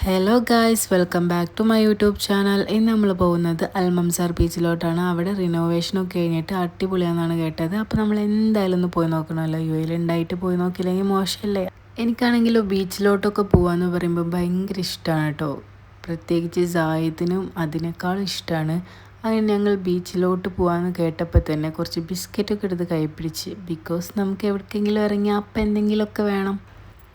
Hello guys, welcome back to my YouTube channel. ഇന്ന് നമ്മൾ പോകുന്നത് അൽമംസാർ ബീച്ചിലോട്ടാണ്. അവിടെ റിനോവേഷനൊക്കെ കഴിഞ്ഞിട്ട് അടിപൊളിയാണെന്നാണ് കേട്ടത്. അപ്പോൾ നമ്മൾ എന്തായാലും ഒന്ന് പോയി നോക്കണമല്ലോ. യു എയിൽ ഉണ്ടായിട്ട് പോയി നോക്കിയില്ലെങ്കിൽ മോശമല്ലേ. എനിക്കാണെങ്കിലോ ബീച്ചിലോട്ടൊക്കെ പോകാമെന്ന് പറയുമ്പോൾ ഭയങ്കര ഇഷ്ടമാണ് കേട്ടോ. പ്രത്യേകിച്ച് സായിദിനും അതിനേക്കാളും ഇഷ്ടമാണ്. അങ്ങനെ ഞങ്ങൾ ബീച്ചിലോട്ട് പോകാമെന്ന് കേട്ടപ്പോൾ തന്നെ കുറച്ച് ബിസ്ക്കറ്റൊക്കെ എടുത്ത് കൈ പിടിച്ച്. ബിക്കോസ് നമുക്ക് എവിടേക്കെങ്കിലും ഇറങ്ങിയാൽ അപ്പം എന്തെങ്കിലുമൊക്കെ വേണം.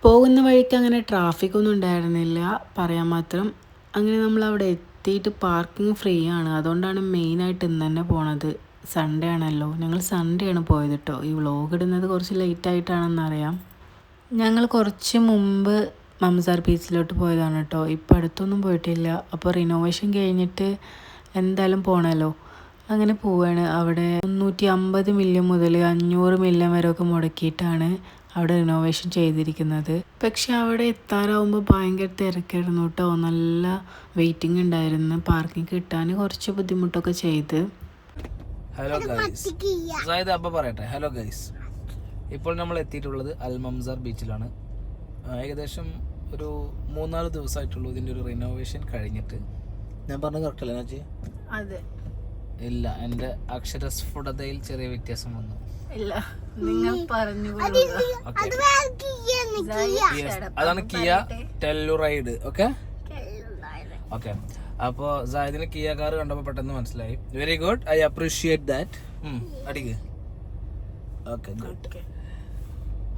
പോകുന്ന വഴിക്ക് അങ്ങനെ ട്രാഫിക്കൊന്നും ഉണ്ടായിരുന്നില്ല പറയാൻ മാത്രം. അങ്ങനെ നമ്മൾ അവിടെ എത്തിയിട്ട് പാർക്കിംഗ് ഫ്രീ ആണ്. അതുകൊണ്ടാണ് മെയിനായിട്ട് ഇന്ന് തന്നെ പോണത്. സൺഡേ ആണല്ലോ. ഞങ്ങൾ സൺഡേ ആണ് പോയത് കേട്ടോ. ഈ വ്ളോഗ് ഇടുന്നത് കുറച്ച് ലേറ്റായിട്ടാണെന്നറിയാം. ഞങ്ങൾ കുറച്ച് മുമ്പ് മംസാർ ബീച്ചിലോട്ട് പോയതാണ് കേട്ടോ. ഇപ്പം അടുത്തൊന്നും പോയിട്ടില്ല. അപ്പോൾ റിനോവേഷൻ കഴിഞ്ഞിട്ട് എന്തായാലും പോകണമല്ലോ. അങ്ങനെ പോവുകയാണ്. അവിടെ 350 മില്യൺ മുതൽ 500 മില്യൺ വരെയൊക്കെ മുടക്കിയിട്ടാണ് അവിടെ റിനോവേഷൻ ചെയ്തിരിക്കുന്നത്. പക്ഷെ അവിടെ എത്താറാവുമ്പോൾ ഭയങ്കര തിരക്കായിരുന്നു കേട്ടോ. നല്ല വെയിറ്റിംഗ് ഉണ്ടായിരുന്നു. പാർക്കിംഗ് കിട്ടാൻ കുറച്ച് ബുദ്ധിമുട്ടൊക്കെ ചെയ്ത്. ഹലോ ഗൈസ്, അപ്പൊ പറയട്ടെ. ഹലോ ഗൈസ്, ഇപ്പോൾ നമ്മൾ എത്തിയിട്ടുള്ളത് അൽമംസാർ ബീച്ചിലാണ്. ഏകദേശം ഒരു 3-4 ദിവസമായിട്ടുള്ളൂ ഇതിൻ്റെ ഒരു റിനോവേഷൻ കഴിഞ്ഞിട്ട്. ഞാൻ പറഞ്ഞത് കറക്റ്റ് അല്ലേ നോച്ചി? അതെ. ഇല്ല, എൻ്റെ അക്ഷരസ്ഫുടതയിൽ ചെറിയ വ്യത്യാസം വന്നു. ഇല്ല, നിങ്ങൾ പറഞ്ഞു. അതാണ് കിയ ടെല്ലുറൈഡ്. ഓക്കെ. അപ്പോൾ സായദിന് കിയ കാർ കണ്ടപ്പോൾ പെട്ടെന്ന് മനസ്സിലായി. Very good, I appreciate that. അടിക്ക്. Okay, good.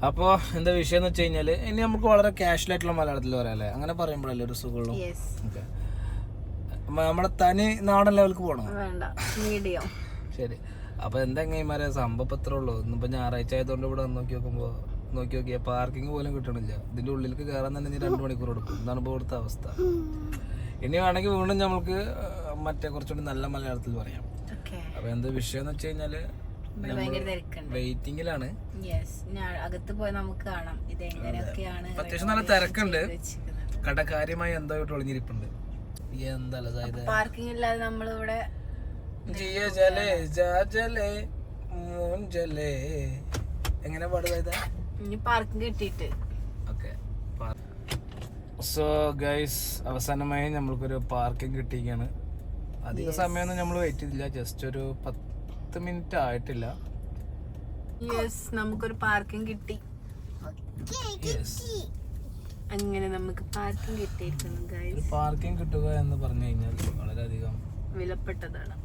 അപ്പോൾ എന്താ വിഷയം എന്ന് വെച്ച് കഴിഞ്ഞാൽ, ഇനി നമുക്ക് വളരെ കാഷ്വലായിട്ടുള്ള മലയാളത്തിൽ പറയാം അല്ലേ? അങ്ങനെ പറയുമ്പോഴല്ലേ ഒരു സുഖമുള്ളൂ. ഓക്കെ, നമ്മുടെ തനി നാടൻ ലെവലിക്ക് പോകണം. മീഡിയം. ശരി. അപ്പോൾ എന്തെങ്ങനെ സംഭവം എത്ര ഉള്ളൂ. ഇന്നിപ്പോൾ ഞായറാഴ്ച ആയതുകൊണ്ട് ഇവിടെ നോക്കി നോക്കിയാൽ പാർക്കിംഗ് പോലും കിട്ടണില്ല. ഇതിൻ്റെ ഉള്ളിലേക്ക് കയറാൻ തന്നെ 2 മണിക്കൂർ എടുക്കും. ഇതാണ് ഇപ്പോൾ ഇവിടുത്തെ അവസ്ഥ. ഇനി വേണമെങ്കിൽ വീണ്ടും നമുക്ക് മറ്റേ കുറച്ചുകൂടി നല്ല മലയാളത്തിൽ പറയാം. അപ്പോൾ എന്താ വിഷയം എന്ന് വെച്ച് കഴിഞ്ഞാൽ, വെയിറ്റിംഗിലാണ്. അകത്ത് പോയി നമുക്ക് കാണാം ഇത് എങ്ങനെയൊക്കെയാണ്. അത്യാവശ്യം നല്ല തിരക്കുണ്ട്. കടകാര്യമായി എന്തോ ഒളിഞ്ഞിരിപ്പുണ്ട്. എന്താ പാർക്കിംഗ് ഇല്ലാതെ നമ്മളിവിടെ എങ്ങനെ പാടുക? പാർക്കിംഗ് കിട്ടിയിട്ട്. ഓക്കെ. സോ ഗൈസ്, അവസാനമായി നമ്മൾക്കൊരു പാർക്കിംഗ് കിട്ടിയിരിക്കുകയാണ്. അധിക സമയമൊന്നും നമ്മൾ വെയിറ്റ് ചെയ്തില്ല. ജസ്റ്റ് ഒരു 10 മിനിറ്റ് ആയിട്ടില്ല. നമുക്കൊരു പാർക്കിംഗ് കിട്ടി. അങ്ങനെ നമുക്ക് പാർക്കിംഗ് കിട്ടിയിരിക്കുന്നു ഗൈസ്. പാർക്കിംഗ് കിട്ടുക എന്ന് പറഞ്ഞു കഴിഞ്ഞാൽ വളരെയധികം വിലപ്പെട്ടതാണ്.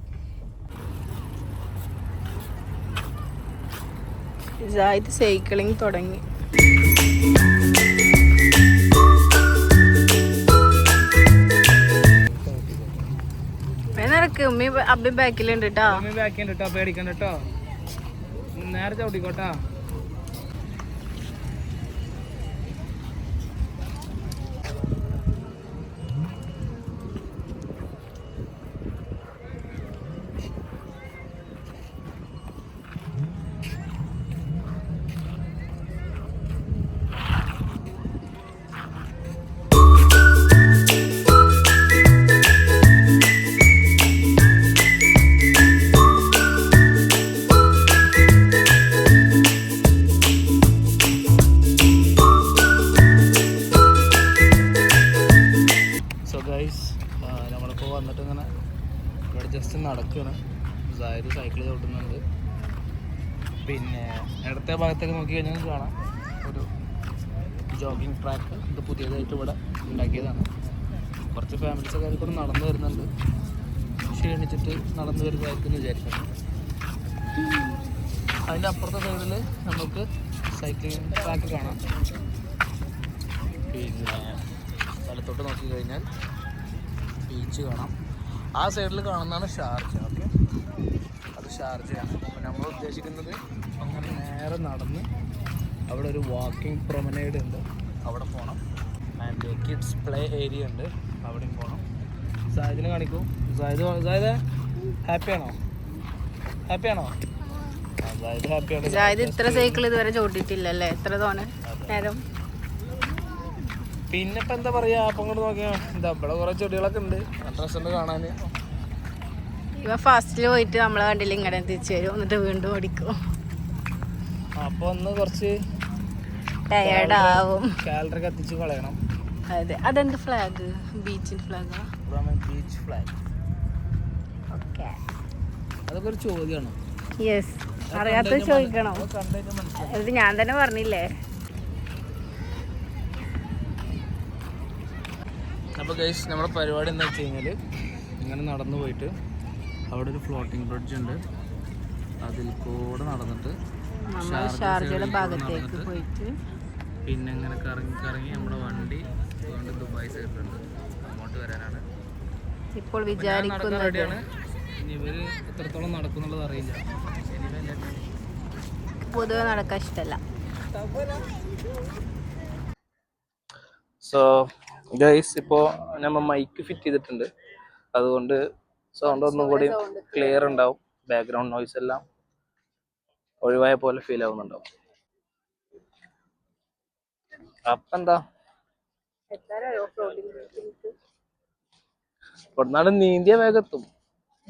സായിദ് സൈക്ലിംഗ് തുടങ്ങി. നിനക്ക് ഉമ്മി അബ്ബി ബാക്കിലുണ്ട് കേട്ടോ. പേടിക്കണ്ട കേട്ടോ. നേരെ ചവിട്ടിക്കോട്ടാ. നമ്മളിപ്പോൾ വന്നിട്ട് ഇങ്ങനെ ഇവിടെ ജസ്റ്റ് നടക്കുകയാണ്. സായിദ് സൈക്കിൾ ചവിട്ടുന്നുണ്ട്. പിന്നെ ഇടത്തെ ഭാഗത്തൊക്കെ നോക്കി കഴിഞ്ഞാൽ കാണാം ഒരു ജോഗിങ് ട്രാക്ക്. ഇത് പുതിയതായിട്ട് ഇവിടെ ഉണ്ടാക്കിയതാണ്. കുറച്ച് ഫാമിലീസൊക്കെ കൂടെ നടന്നു വരുന്നുണ്ട്. ക്ഷീണിച്ചിട്ട് നടന്നു വരുന്നതായിരിക്കും എന്ന് വിചാരിക്കുന്നു. അതിൻ്റെ അപ്പുറത്തെ സൈഡിൽ നമുക്ക് സൈക്ലിംഗ് ട്രാക്ക് കാണാം. പിന്നെ സ്ഥലത്തോട്ട് നോക്കി കഴിഞ്ഞാൽ ബീച്ച് കാണാം. ആ സൈഡിൽ കാണുന്നതാണ് ഷാർജ. ഓക്കെ, അത് ഷാർജയാണ്. അപ്പോൾ നമ്മൾ ഉദ്ദേശിക്കുന്നത് അങ്ങനെ നേരെ നടന്ന് അവിടെ ഒരു വാക്കിംഗ് പ്രൊമനേഡ് ഉണ്ട്, അവിടെ പോകണം. ആൻഡ് കിഡ്സ് പ്ലേ ഏരിയ ഉണ്ട്, അവിടെയും പോകണം. സായിദിനെ കാണിക്കൂ. സായിദ് ഹാപ്പിയാണോ? ഹാപ്പിയാണോ? സായിദ് ഹാപ്പിയാണ്. സായിദ് ഇത്ര സൈക്കിൾ ഇതുവരെ ചോട്ടിട്ടില്ലല്ലേ? എത്ര തോനെ നേരം. പിന്നെ ഇപ്പം എന്താ പറയുക, അപ്പം ഇങ്ങോട്ട് നോക്കിയാൽ എന്താ ഇവിടെ കുറേ ചെടികളൊക്കെ ഉണ്ട്. ഡ്രസ്സുണ്ട് കാണാൻ. ഇവ ഫസ്റ്റിൽ പോയിട്ട് നമ്മളെ വണ്ടിയിൽ ഇങ്ങനെ തിരിച്ചു വരും, എന്നിട്ട് വീണ്ടും ഓടിക്കും. അപ്പോൾ ഒന്ന് കുറച്ച് ടയേർഡാവും. കാലറി കത്തിച്ച് കളയണം. അതെ. അതെന്ത് ഫ്ലാഗ്? ബീച്ചിന്റെ ഫ്ലാഗാ? Beach flag. ഓക്കെ. അതൊക്കെ ഒരു ചോദ്യമാണ്. യെസ്, അറിയാത്ത ചോദിക്കണോ? ഇത് ഞാൻ തന്നെ പറഞ്ഞില്ലേ. അപ്പോൾ ഗൈസ്, നമ്മുടെ പരിപാടി എന്താ വെച്ച് കഴിഞ്ഞാൽ ഇങ്ങനെ നടന്നു പോയിട്ട് അവിടെ ഒരു ഫ്ലോട്ടിംഗ് ബ്രിഡ്ജ് ഉണ്ട്, അതിൽ കൂടെ നടന്നിട്ട് ഷാർജയുടെ ഭാഗത്തേക്ക് പോയിട്ട് പിന്നെ ഇങ്ങനെ കറങ്ങി നമ്മുടെ വണ്ടി അതുകൊണ്ട് ദുബായ് സൈഡിലുണ്ട്, അങ്ങോട്ട് വരാനാണ് ഇപ്പോൾ വിചാരിക്കുന്നത്. ഇനി ഇവർ എത്രത്തോളം നടക്കുന്നുള്ളത് അറിയില്ല. പൊതുവെ നടക്കാൻ ഇഷ്ടമല്ല. സോ ഗൈസ്, ഇപ്പോൾ നമ്മൾ മൈക്ക് ഫിറ്റ് ചെയ്തിട്ടുണ്ട്, അതുകൊണ്ട് സൗണ്ട് ഒന്നും കൂടി ക്ലിയർ ഉണ്ടാവും. ബാക്ക്ഗ്രൗണ്ട് നോയ്സ് എല്ലാം ഒഴിവായ പോലെ ഫീൽ ആവുന്നുണ്ടാവും. അപ്പം എന്താ ഇവിടുന്നാട് നീന്തിയ വേഗത്തും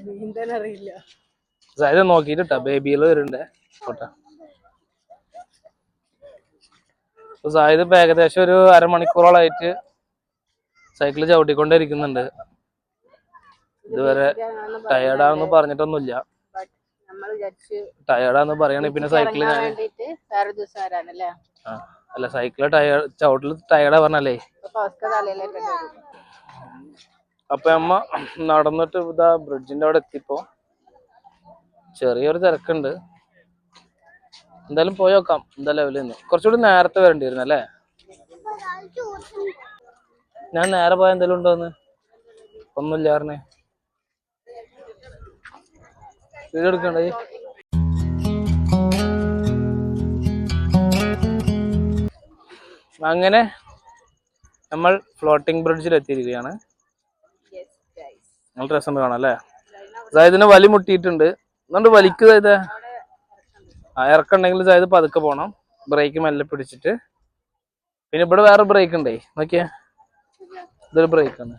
നീന്താനറിയില്ല. സായത് നോക്കിയിട്ടാ ബേബികൾ വരുന്നുണ്ട് കോട്ടാ. സായത് ഇപ്പൊ ഏകദേശം ഒരു അരമണിക്കൂറോളായിട്ട് സൈക്കിള് ചവിട്ടിക്കൊണ്ടിരിക്കുന്നുണ്ട്. ഇതുവരെ ടയേർഡാന്ന് പറഞ്ഞിട്ടൊന്നുമില്ല. ടയേർഡാന്ന് പറയണേ പിന്നെ സൈക്കിള് അല്ല സൈക്കിള് ചവിട്ടില് ടയേർഡാ പറഞ്ഞല്ലേ. അപ്പൊ അമ്മ നടന്നിട്ട് ഇതാ ബ്രിഡ്ജിന്റെ അവിടെ എത്തിപ്പോ ചെറിയൊരു തിരക്കുണ്ട്. എന്തായാലും പോയി നോക്കാം എന്താ ലെവലിൽ. കുറച്ചുകൂടി നേരത്തെ വരേണ്ടി വരുന്നു അല്ലേ? ഞാൻ നേരെ പോയ എന്തെങ്കിലും ഉണ്ടോന്ന് ഒന്നുമില്ലായിരുന്നേ. വീഡിയോ എടുക്കണ്ടേ? അങ്ങനെ നമ്മൾ ഫ്ലോട്ടിംഗ് ബ്രിഡ്ജിൽ എത്തിയിരിക്കുകയാണ്. നല്ല രസം കാണാം അല്ലേ? അതായതിനെ വലി മുട്ടിയിട്ടുണ്ട്. എന്നുകൊണ്ട് വലിക്കുക ഇത് ഇറക്കുണ്ടെങ്കിൽ അതായത് പതുക്കെ പോണം, ബ്രേക്ക് മെല്ലെ പിടിച്ചിട്ട്. പിന്നെ ഇവിടെ വേറെ ബ്രേക്ക് ഉണ്ടേ, നോക്കിയാ ഇതൊരു ബ്രേക്കാണ്.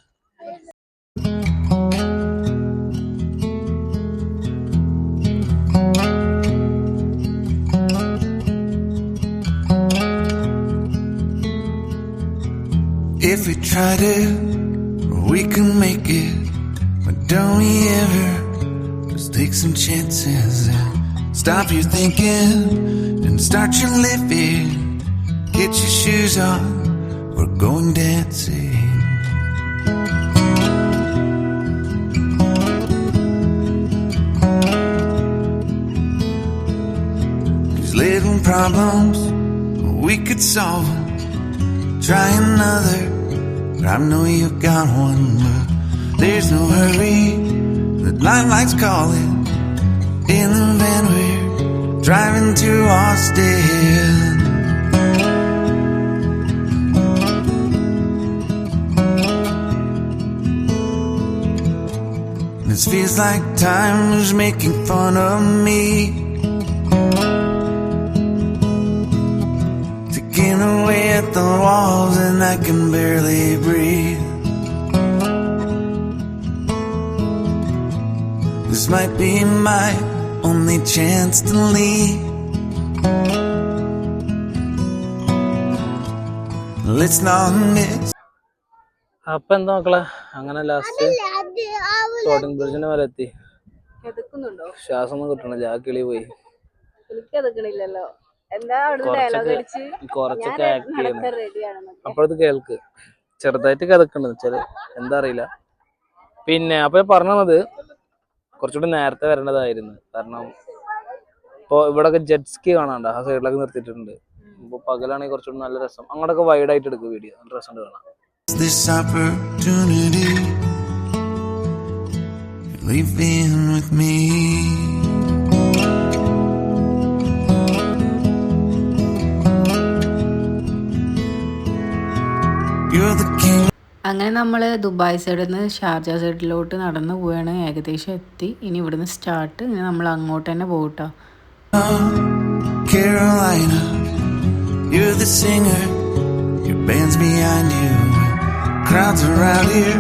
If we tried it, we can make it. But don't we ever just take some chances and stop your thinking and start your living. Get your shoes on, we're going dancing. These little problems, we could solve them. Try another, but I know you got one. But there's no hurry, the limelight's calling. In the van we're driving to Austin. This feels like time is making fun of me, taking away at the walls and I can barely breathe. This might be my only chance to leave. Let's not miss. അപ്പൊ എന്താ മക്കളെ, അങ്ങനെ last floating ബ്രിഡ്ജിന് വരെ എത്തി. ശ്വാസം ഒന്നും കിട്ടണില്ല, ആ കിളി പോയി. കുറച്ചൊക്കെ ആക്ട് ചെയ്യുന്നു. അപ്പോഴത് കേൾക്ക് ചെറുതായിട്ട് കിതക്കണ്ട് വെച്ചാല് എന്താ അറിയില്ല. പിന്നെ അപ്പൊ പറഞ്ഞത് കുറച്ചുകൂടി നേരത്തെ വരേണ്ടതായിരുന്നു. കാരണം ഇപ്പൊ ഇവിടൊക്കെ ജെറ്റ് സ്കി കാണാണ്ട് ആ സൈഡിലൊക്കെ നിർത്തിയിട്ടുണ്ട്. ഇപ്പൊ പകലാണെങ്കിൽ കുറച്ചുകൂടി നല്ല രസം. അങ്ങോട്ടൊക്കെ വൈഡ് ആയിട്ട് എടുക്കും വീഡിയോ, നല്ല രസം കാണാം. This opportunity, you're leaving with me. You're the king. അങ്ങനെ നമ്മൾ ദുബായ് സൈഡിൽ നിന്ന് ഷാർജ സൈഡിലോട്ട് നടന്നു പോവുകയാണ്. ഏകദേശം എത്തി. ഇനി ഇവിടുന്ന് സ്റ്റാർട്ട്. ഇനി നമ്മൾ അങ്ങോട്ട് തന്നെ പോകട്ടോ. Carolina, you're the singer, your band's behind you. Crowds around here,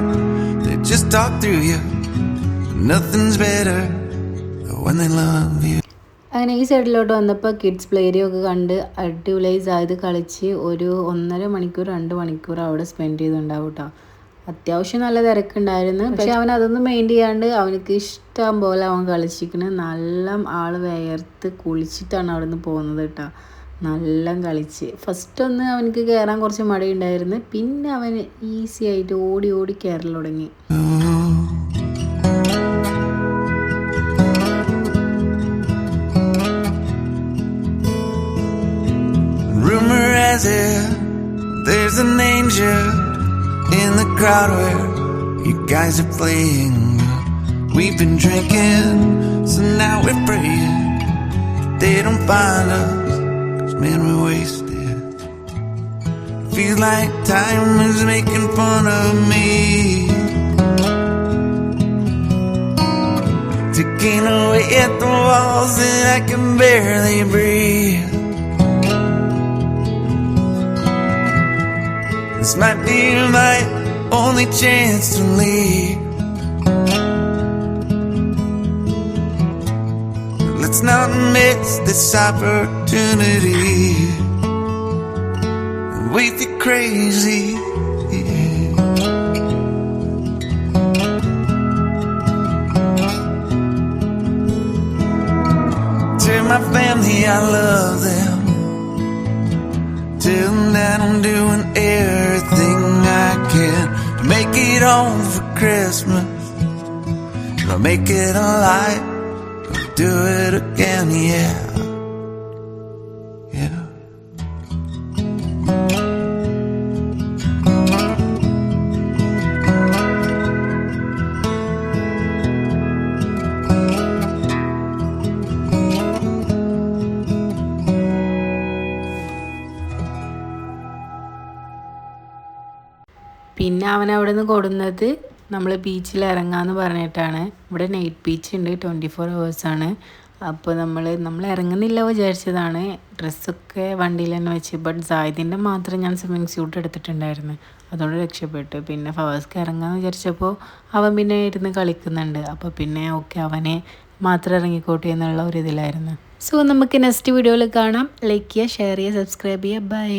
they just talk through you. Nothing's better when they love you. അങ്ങനെ ഈ സൈഡിലോട്ട് വന്നപ്പോൾ കിഡ്സ് പ്ലേ ഏരിയ ഒക്കെ കണ്ട് അടിപൊളിയായി സായത് കളിച്ച് ഒരു 1.5 മണിക്കൂർ 2 മണിക്കൂർ അവിടെ സ്പെൻഡ് ചെയ്തിട്ടുണ്ടാവും കേട്ടോ. അത്യാവശ്യം നല്ല തിരക്കുണ്ടായിരുന്നു. പക്ഷെ അവൻ അതൊന്നും മെയിൻ ചെയ്യാണ്ട് അവനക്ക് ഇഷ്ടം പോലെ അവൻ കളിച്ചിരിക്കുന്നത്. നല്ല ആൾ വേർത്ത് കുളിച്ചിട്ടാണ് അവിടെ നിന്ന് പോകുന്നത് കേട്ടോ. നല്ല കളിച്ച് ഫസ്റ്റ് ഒന്ന് അവനക്ക് കയറാൻ കുറച്ച് മടിയുണ്ടായിരുന്നു. പിന്നെ അവന് ഈസി ആയിട്ട് ഓടി ഓടി കയറൽ തുടങ്ങി. Rumor has it there's an angel in the crowd where you guys are playing. We've been drinking, so now we're praying they don't find us, 'cause man we're wasted. Feels like time is making fun of me, ticking away at the walls and I can barely breathe. This might be my only chance to leave. Let's not miss this opportunity. We feel crazy. Tell my family I love them. Tell them that I'm doing everything I can to make it home for Christmas. I'll make it alive, I'll do it again, yeah. Yeah. പിന്നെ അവൻ അവിടെ നിന്ന് കൊടുന്നത് നമ്മൾ ബീച്ചിൽ ഇറങ്ങാമെന്ന് പറഞ്ഞിട്ടാണ്. ഇവിടെ night beach ഉണ്ട്, 24 hours. അപ്പോൾ നമ്മൾ ഇറങ്ങുന്നില്ല വിചാരിച്ചതാണ്. ഡ്രസ്സൊക്കെ വണ്ടിയിൽ തന്നെ വെച്ച്. ബട്ട് സായിദിൻ്റെ മാത്രം ഞാൻ സ്വിമ്മിങ് സ്യൂട്ട് എടുത്തിട്ടുണ്ടായിരുന്നു, അതുകൊണ്ട് രക്ഷപ്പെട്ടു. പിന്നെ ഫവേഴ്സ്ക്ക് ഇറങ്ങാമെന്ന് വിചാരിച്ചപ്പോൾ അവൻ പിന്നെ ഇരുന്ന് കളിക്കുന്നുണ്ട്. അപ്പോൾ പിന്നെ ഓക്കെ അവനെ മാത്രം ഇറങ്ങിക്കോട്ടെ എന്നുള്ള ഒരു ഇതിലായിരുന്നു. സോ നമുക്ക് നെക്സ്റ്റ് വീഡിയോയിൽ കാണാം. ലൈക്ക് ചെയ്യുക, ഷെയർ ചെയ്യുക, സബ്സ്ക്രൈബ് ചെയ്യുക. ബൈ.